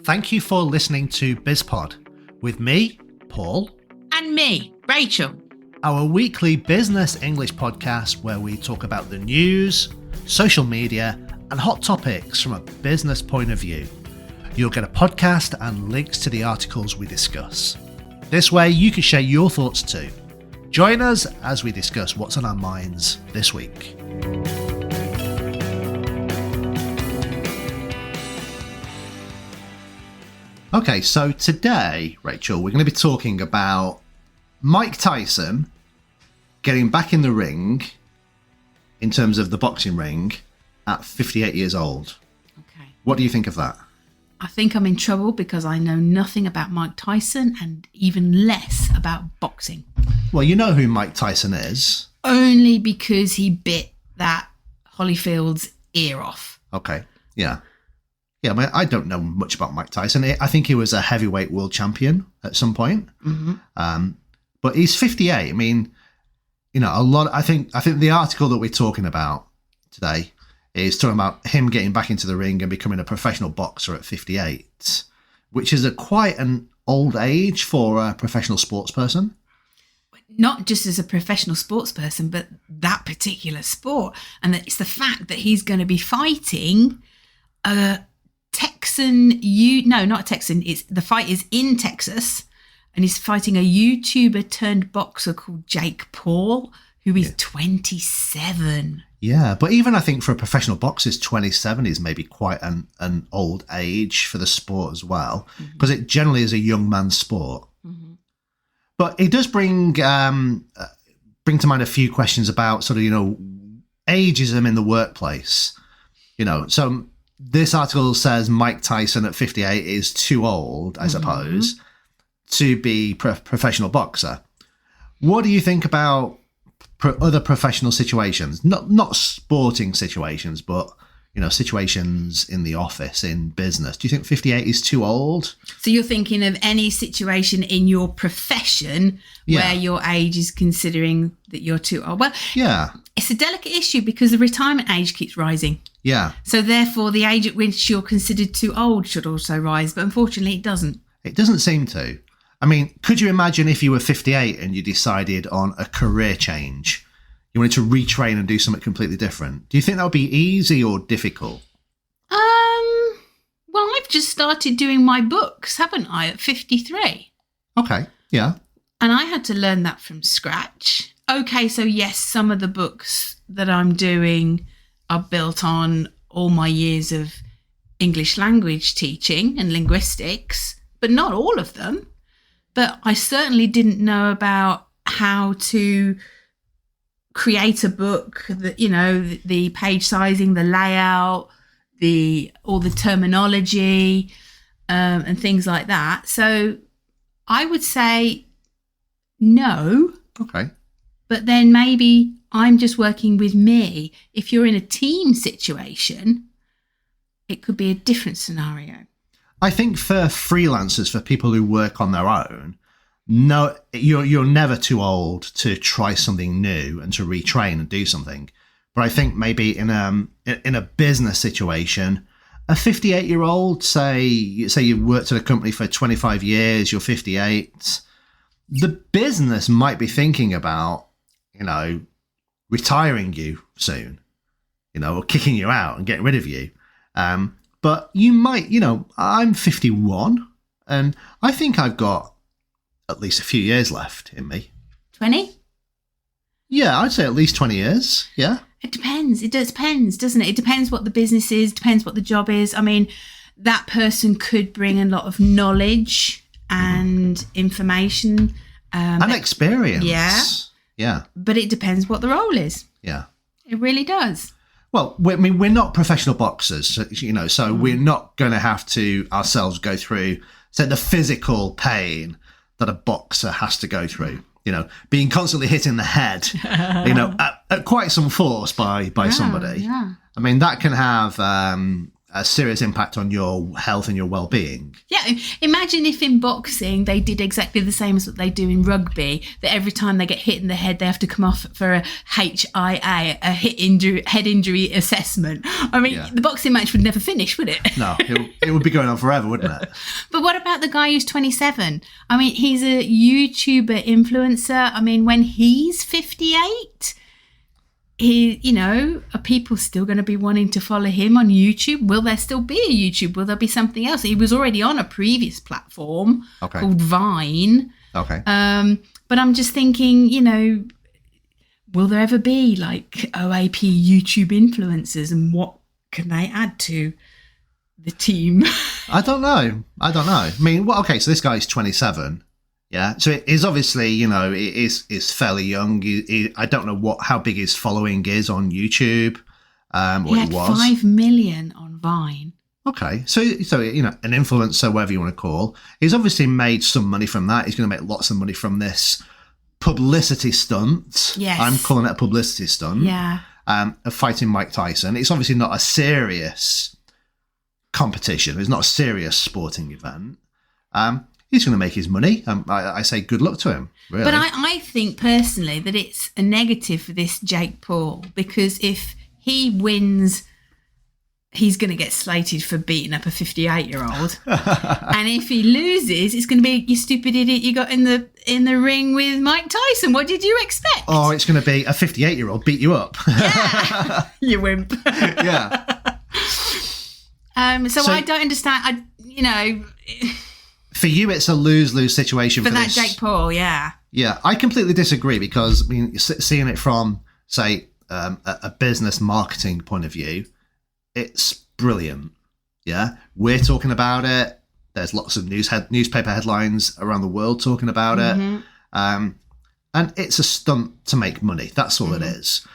Thank you for listening to BizPod with me, Paul. And me, Rachel. Our weekly business English podcast where we talk about the news, social media, and hot topics from a business point of view. You'll get a podcast and links to the articles we discuss. This way you can share your thoughts too. Join us as we discuss what's on our minds this week. Okay, so today, Rachel, we're going to be talking about Mike Tyson getting back in the ring, in terms of the boxing ring, at 58 years old. Okay. What do you think of that? I think I'm in trouble because I know nothing about Mike Tyson and even less about boxing. Well, you know who Mike Tyson is. Only because he bit that Holyfield's ear off. Okay, yeah. Yeah, I mean, I don't know much about Mike Tyson. I think he was a heavyweight world champion at some point. Mm-hmm. But he's 58. I mean, you know, I think the article that we're talking about today is talking about him getting back into the ring and becoming a professional boxer at 58, which is quite an old age for a professional sports person. Not just as a professional sports person, but that particular sport. And it's the fact that he's going to be fighting a Texan, not a Texan, the fight is in Texas, and he's fighting a YouTuber turned boxer called Jake Paul, who is 27. Yeah, but even I think for a professional boxer, 27 is maybe quite an old age for the sport as well, because it generally is a young man's sport. Mm-hmm. But it does bring to mind a few questions about sort of, you know, ageism in the workplace. You know, so this article says Mike Tyson at 58 is too old, I suppose, to be professional boxer. What do you think about other professional situations? Not sporting situations, but, you know, situations in the office, in business. Do you think 58 is too old? So you're thinking of any situation in your profession where your age is considering that you're too old? Well, yeah, it's a delicate issue because the retirement age keeps rising. Yeah. So therefore, the age at which you're considered too old should also rise. But unfortunately, it doesn't. It doesn't seem to. I mean, could you imagine if you were 58 and you decided on a career change? You wanted to retrain and do something completely different. Do you think that would be easy or difficult? Well, I've just started doing my books, haven't I, at 53? Okay, yeah. And I had to learn that from scratch. Okay, so yes, some of the books that I'm doing are built on all my years of English language teaching and linguistics, but not all of them. But I certainly didn't know about how to create a book, that, you know, the page sizing, the layout, all the terminology, and things like that. So I would say no. Okay. But then maybe I'm just working with me. If you're in a team situation, it could be a different scenario. I think for freelancers, for people who work on their own, no, you're never too old to try something new and to retrain and do something. But I think maybe in a business situation, a 58-year-old, say you've worked at a company for 25 years, you're 58, the business might be thinking about, you know, retiring you soon, you know, or kicking you out and getting rid of you. But you might, you know, I'm 51 and I think I've got at least a few years left in me. 20? Yeah, I'd say at least 20 years. Yeah. It depends. It depends, doesn't it? It depends what the business is, depends what the job is. I mean, that person could bring a lot of knowledge and information. And experience. Yeah. Yeah. But it depends what the role is. Yeah. It really does. Well, I mean, we're not professional boxers, you know, so we're not going to have to ourselves go through, say, the physical pain that a boxer has to go through. You know, being constantly hit in the head, you know, at quite some force by somebody. Yeah. I mean, that can have a serious impact on your health and your well-being. Yeah, imagine if in boxing they did exactly the same as what they do in rugby, that every time they get hit in the head, they have to come off for a HIA, a head injury assessment. I mean, the boxing match would never finish, would it? No, it would be going on forever, wouldn't it? But what about the guy who's 27? I mean, he's a YouTuber influencer. I mean, when he's 58... are people still going to be wanting to follow him on YouTube? Will there still be a YouTube? Will there be something else? He was already on a previous platform called Vine. Okay. But I'm just thinking, will there ever be like OAP YouTube influencers, and what can they add to the team? I don't know. I mean, so this guy's 27. Yeah, so it is obviously, is fairly young. I don't know how big his following is on YouTube. He had 5 million on Vine. Okay, so an influencer, whatever you want to call. He's obviously made some money from that. He's going to make lots of money from this publicity stunt. Yes, I'm calling it a publicity stunt. Yeah, of fighting Mike Tyson. It's obviously not a serious competition. It's not a serious sporting event. He's going to make his money. I say good luck to him, really. But I think personally that it's a negative for this Jake Paul, because if he wins, he's going to get slated for beating up a 58-year-old. And if he loses, it's going to be, you stupid idiot, you got in the ring with Mike Tyson. What did you expect? Oh, it's going to be a 58-year-old beat you up. Yeah. You wimp. Yeah. So I don't understand. For you, it's a lose-lose situation for that this. Jake Paul, yeah. Yeah, I completely disagree, because, seeing it from, say, a business marketing point of view, it's brilliant. Yeah, we're talking about it. There's lots of newspaper headlines around the world talking about it. And it's a stunt to make money. That's all it is.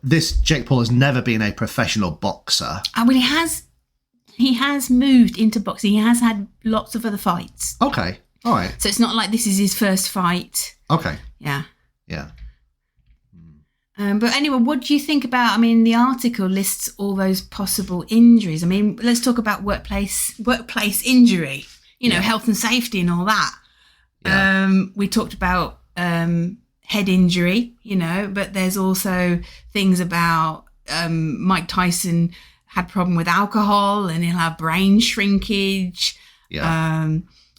This Jake Paul has never been a professional boxer. He has moved into boxing. He has had lots of other fights. Okay. All right. So it's not like this is his first fight. Okay. Yeah. Yeah. But anyway, what do you think about, the article lists all those possible injuries. Let's talk about workplace injury, health and safety and all that. Yeah. We talked about head injury, but there's also things about Mike Tyson had a problem with alcohol, and he'll have brain shrinkage,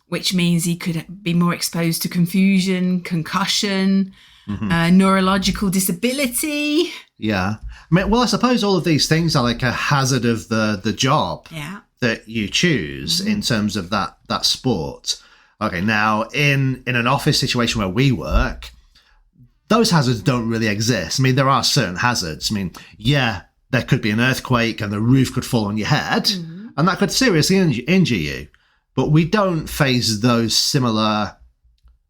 which means he could be more exposed to confusion, concussion, neurological disability. Yeah. I suppose all of these things are like a hazard of the job that you choose in terms of that sport. Okay, now in an office situation where we work, those hazards don't really exist. There are certain hazards. There could be an earthquake and the roof could fall on your head, and that could seriously injure you. But we don't face those similar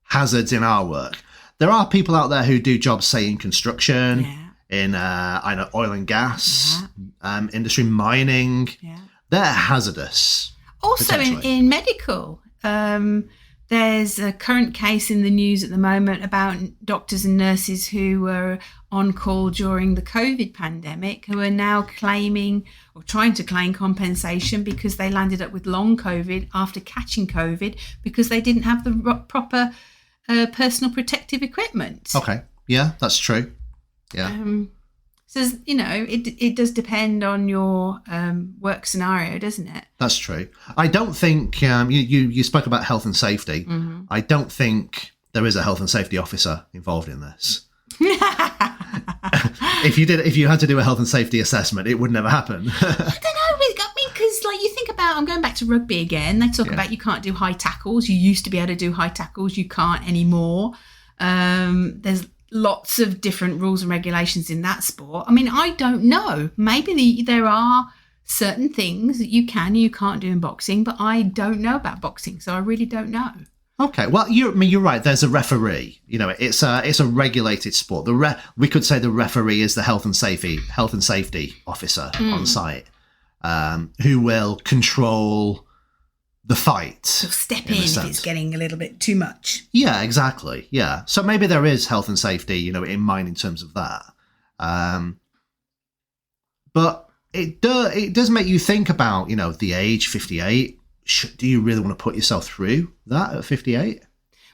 hazards in our work. There are people out there who do jobs, say, in construction, in oil and gas, industry, mining. Yeah. They're hazardous. Also in medical. There's a current case in the news at the moment about doctors and nurses who were on call during the COVID pandemic, who are now claiming or trying to claim compensation because they landed up with long COVID after catching COVID because they didn't have the proper personal protective equipment. Okay. Yeah, that's true. Yeah. So, it does depend on your work scenario, doesn't it? That's true. I don't think you spoke about health and safety. I don't think there is a health and safety officer involved in this. If you had to do a health and safety assessment, it would never happen. I don't know, because you think about, I'm going back to rugby again. They talk about you can't do high tackles. You used to be able to do high tackles. You can't anymore. There's lots of different rules and regulations in that sport. I don't know. Maybe there are certain things that you can't do in boxing, but I don't know about boxing, so I really don't know. Okay, well, you're right. There's a referee. It's a regulated sport. We could say the referee is the health and safety officer on site, who will control the fight. So step in if it's getting a little bit too much. Yeah, exactly. Yeah, so maybe there is health and safety, in mind in terms of that. But it does make you think about, the age 58. Do you really want to put yourself through that at 58?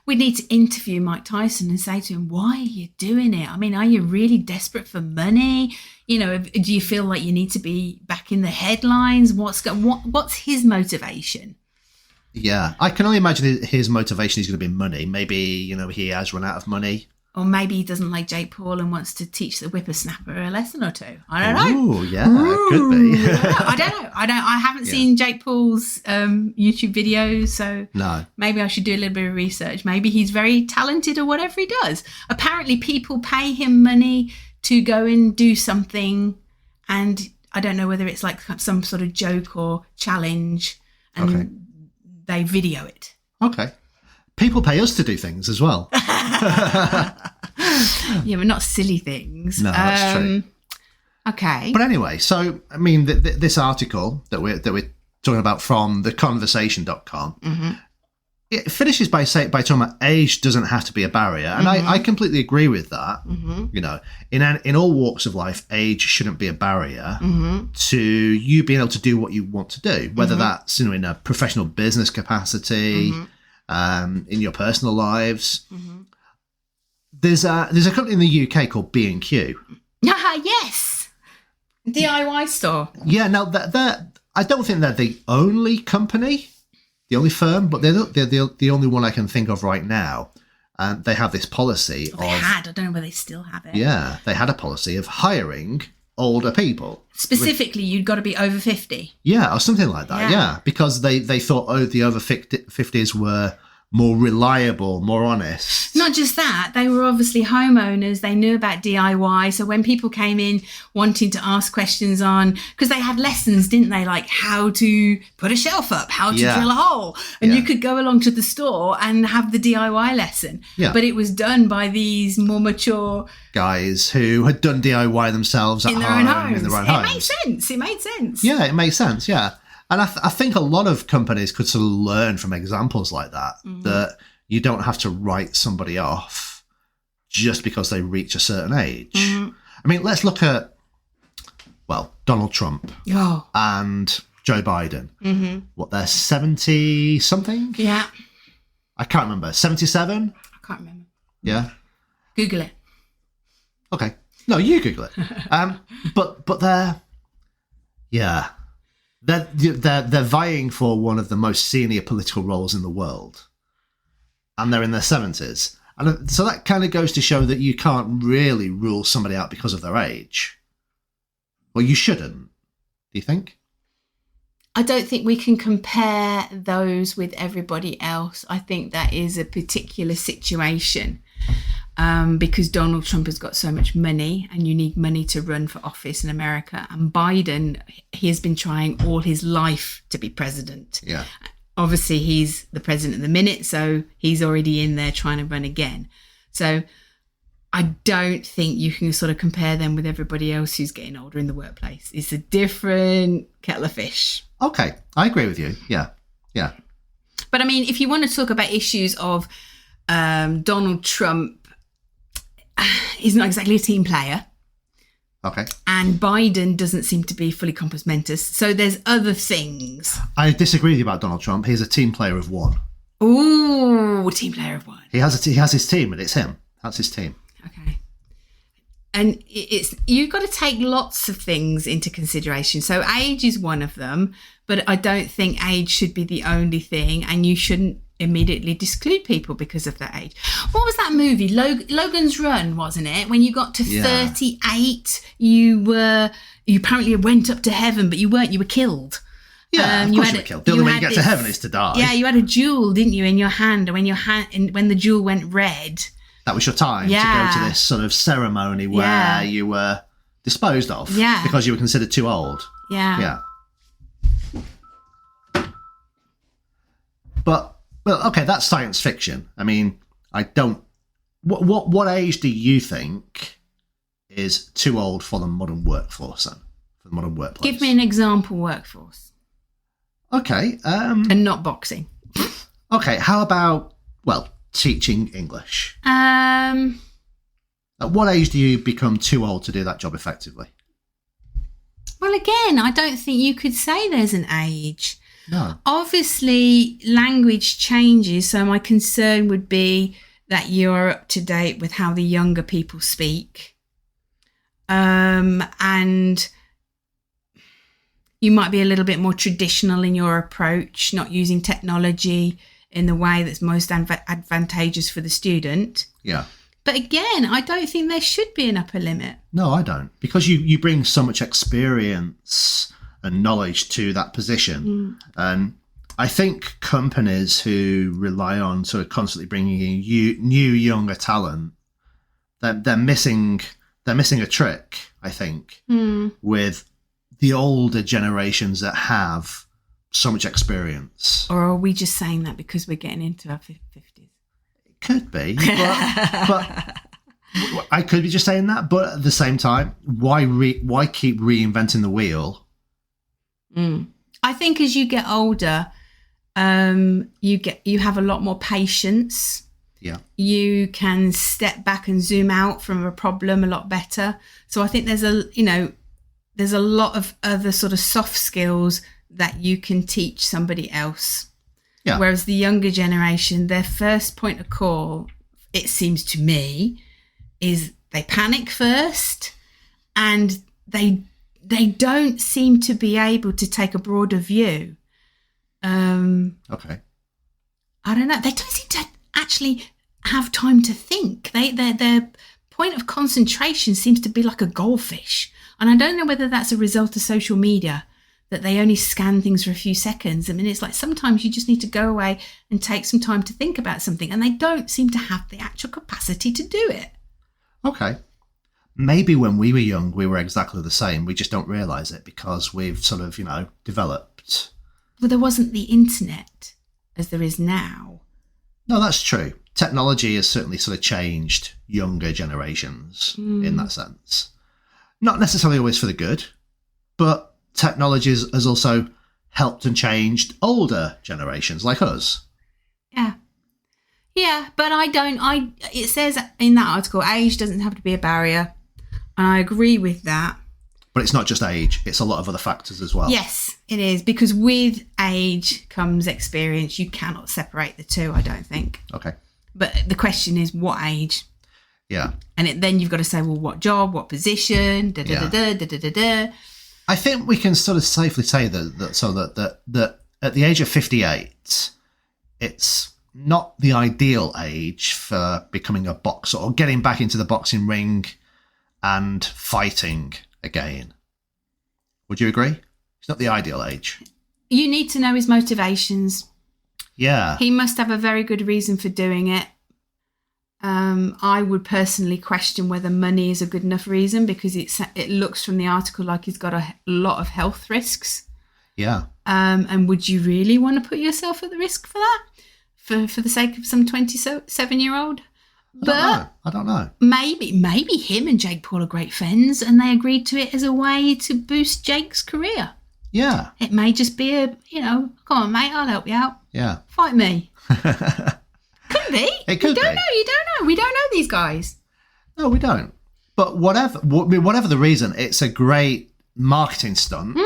We need to interview Mike Tyson and say to him, why are you doing it? I mean, are you really desperate for money? Do you feel like you need to be back in the headlines? What's his motivation? Yeah, I can only imagine his motivation is going to be money. Maybe, he has run out of money. Or maybe he doesn't like Jake Paul and wants to teach the whippersnapper a lesson or two. I don't know. Oh, yeah, could be. I don't know. I haven't seen Jake Paul's YouTube videos, so no. Maybe I should do a little bit of research. Maybe he's very talented or whatever he does. Apparently, people pay him money to go and do something, and I don't know whether it's like some sort of joke or challenge, and they video it. Okay. People pay us to do things as well. Yeah, but not silly things. No, that's true. Okay. But anyway, so, I mean, this article that we're talking about from theconversation.com, it finishes by talking about age doesn't have to be a barrier. And I completely agree with that. In all walks of life, age shouldn't be a barrier to you being able to do what you want to do, whether that's in a professional business capacity, in your personal lives. There's a company in the UK called B&Q. Yes, DIY store. Yeah, now I don't think they're the only company, the only firm, but they're the only one I can think of right now. And they have this policy I don't know whether they still have it. Yeah, they had a policy of hiring older people. Specifically, you'd got to be over 50. Yeah, or something like that, yeah. Because they thought, the over 50s were more reliable, more honest. Not just that, they were obviously homeowners. They knew about DIY. So when people came in wanting to ask questions on, because they had lessons, didn't they? Like how to put a shelf up, how to drill a hole. And you could go along to the store and have the DIY lesson. Yeah. But it was done by these more mature guys who had done DIY themselves at home in their own homes. It made sense. Yeah, it makes sense, yeah. And I think a lot of companies could sort of learn from examples like that, that you don't have to write somebody off just because they reach a certain age. I mean, let's look at, Donald Trump and Joe Biden. What, they're 70-something? Yeah. I can't remember. 77? I can't remember. Yeah. Google it. Okay. No, you Google it. But they're... Yeah. They're vying for one of the most senior political roles in the world, and they're in their 70s, and so that kind of goes to show that you can't really rule somebody out because of their age. Well, you shouldn't. Do you think? I don't think we can compare those with everybody else. I think that is a particular situation. Because Donald Trump has got so much money and you need money to run for office in America. And Biden, he has been trying all his life to be president. Yeah. Obviously, he's the president at the minute, so he's already in there trying to run again. So I don't think you can sort of compare them with everybody else who's getting older in the workplace. It's a different kettle of fish. Okay, I agree with you. Yeah. But I mean, if you want to talk about issues of Donald Trump, he's not exactly a team player. Okay. And Biden doesn't seem to be fully compos mentis. So there's other things. I disagree with you about Donald Trump. He's a team player of one. Ooh, team player of one. He has his team, and it's him. That's his team. Okay. And you've got to take lots of things into consideration. So age is one of them, but I don't think age should be the only thing, and you shouldn't immediately disclude people because of their age. What was that movie? Logan's Run, wasn't it? When you got to 38, you apparently went up to heaven, but you weren't. You were killed. Yeah, of course you were killed. The only way you get to heaven is to die. Yeah, you had a jewel, didn't you, in your hand? And when the jewel went red, that was your time to go to this sort of ceremony where you were disposed of because you were considered too old. Yeah. But well, okay, that's science fiction. I mean, I don't. What age do you think is too old for the modern workforce? Then, for the modern workplace. Give me an example workforce. Okay. And not boxing. Okay. How about teaching English? At what age do you become too old to do that job effectively? Well, again, I don't think you could say there's an age. No. Obviously, language changes, so my concern would be that you're up to date with how the younger people speak. And you might be a little bit more traditional in your approach, not using technology in the way that's most advantageous for the student. Yeah. But again, I don't think there should be an upper limit. No, I don't. Because you bring so much experience and knowledge to that position. And I think companies who rely on sort of constantly bringing in new younger talent, they're missing a trick, I think, with the older generations that have so much experience. Or are we just saying that because we're getting into our 50s? It could be, but I could be just saying that. But at the same time, why keep reinventing the wheel? I think as you get older, you have a lot more patience. Yeah. You can step back and zoom out from a problem a lot better. So I think there's a lot of other sort of soft skills that you can teach somebody else. Yeah. Whereas the younger generation, their first point of call, it seems to me, is they panic first, and they don't seem to be able to take a broader view. Okay. I don't know. They don't seem to actually have time to think. Their point of concentration seems to be like a goldfish. And I don't know whether that's a result of social media, that they only scan things for a few seconds. I mean, it's like sometimes you just need to go away and take some time to think about something, and they don't seem to have the actual capacity to do it. Okay. Maybe when we were young, we were exactly the same. We just don't realise it because we've sort of, developed. Well, there wasn't the internet as there is now. No, that's true. Technology has certainly sort of changed younger generations in that sense. Not necessarily always for the good, but technology has also helped and changed older generations like us. Yeah. Yeah, but it says in that article, age doesn't have to be a barrier. And I agree with that. But it's not just age, it's a lot of other factors as well. Yes, it is. Because with age comes experience. You cannot separate the two, I don't think. Okay. But the question is, what age? Yeah. And then you've got to say, well, what job, what position, da-da-da-da. I think we can sort of safely say that at the age of 58, it's not the ideal age for becoming a boxer or getting back into the boxing ring and fighting again. Would you agree? It's not the ideal age. You need to know his motivations. Yeah. He must have a very good reason for doing it. I would personally question whether money is a good enough reason, because it looks from the article like he's got a lot of health risks. Yeah. And would you really want to put yourself at the risk for that? For the sake of some 27-year-old? I don't know. Maybe him and Jake Paul are great friends, and they agreed to it as a way to boost Jake's career. Yeah. It may just be come on, mate, I'll help you out. Yeah. Fight me. Could be. It could be. You don't know. We don't know these guys. No, we don't. But whatever the reason, it's a great marketing stunt.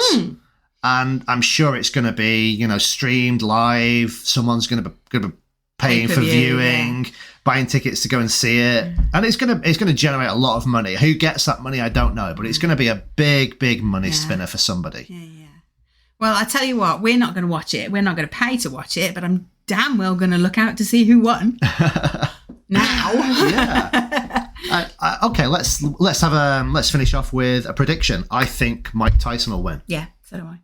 And I'm sure it's going to be, streamed live. Someone's going to be paying for viewing, buying tickets to go and see it, and it's going to generate a lot of money. Who gets that money, I don't know, but it's going to be a big money spinner for somebody. Yeah. Well, I tell you what, we're not going to watch it. We're not going to pay to watch it, but I'm damn well going to look out to see who won. Now. Yeah. Okay, let's finish off with a prediction. I think Mike Tyson will win. Yeah, so do I.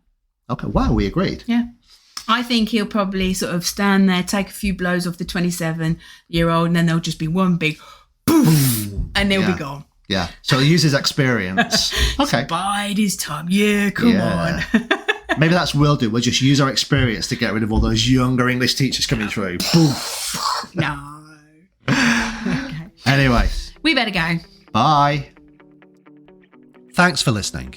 Okay, wow, we agreed. Yeah. I think he'll probably sort of stand there, take a few blows off the 27-year-old, and then there'll just be one big poof, and he'll be gone. Yeah. So he'll use his experience. Okay. Bide his time. Yeah, come on. Maybe that's what we'll do. We'll just use our experience to get rid of all those younger English teachers coming through. Poof. No. Okay. Anyway. We better go. Bye. Thanks for listening.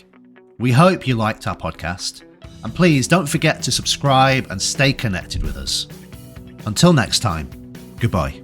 We hope you liked our podcast. And please don't forget to subscribe and stay connected with us. Until next time, goodbye.